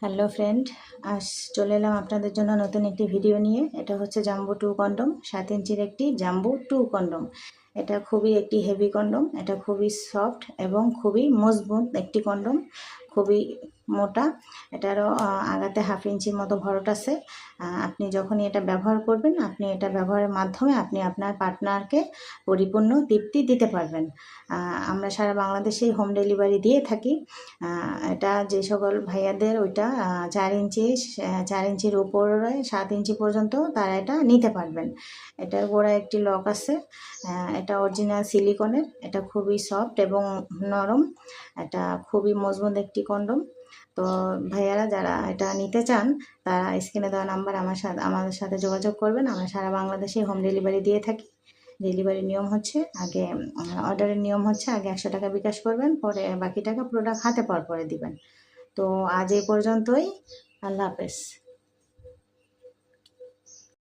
Hello friend, আজ চলে এলাম আপনাদের জন্য নতুন একটি ভিডিও নিয়ে। এটা হচ্ছে জাম্বো 2 কন্ডম, 7 ইঞ্চির একটি জাম্বো 2 কন্ডম। এটা খুবই একটি হেভি কন্ডম, এটা খুবই সফট এবং খুবই মজবুত একটি কন্ডম, খুবই মোটা। এটারও আগাতে 1/2 ইঞ্চির মতো ভরট আছে। আপনি যখনই এটা ব্যবহার করবেন, আপনি এটা ব্যবহারের মাধ্যমে আপনি আপনার পার্টনারকে পরিপূর্ণ তৃপ্তি দিতে পারবেন। আমরা সারা বাংলাদেশেই হোম ডেলিভারি দিয়ে থাকি। এটা যে সকল ভাইয়াদের ওইটা 4 ইঞ্চির উপরে 7 ইঞ্চি পর্যন্ত তারা এটা নিতে পারবেন। এটার গোড়ায় একটি লক আছে। এটা অরিজিনাল সিলিকনের। এটা খুবই সফট এবং নরম। এটা খুবই মজবুত একটি কন্ডম। তো ভাইয়ারা যারা এটা নিতে চান তারা স্ক্রিনে দেওয়া নাম্বার আমাদের সাথে যোগাযোগ করবেন। আমরা সারা বাংলাদেশে হোম ডেলিভারি দিয়ে থাকি। ডেলিভারির নিয়ম হচ্ছে অর্ডারের নিয়ম হচ্ছে আগে 100 টাকা বিকাশ করবেন, পরে বাকি টাকা প্রোডাক্ট হাতে পাওয়ার পরে দিবেন। তো আজ এই পর্যন্তই। আল্লাহ হাফেজ।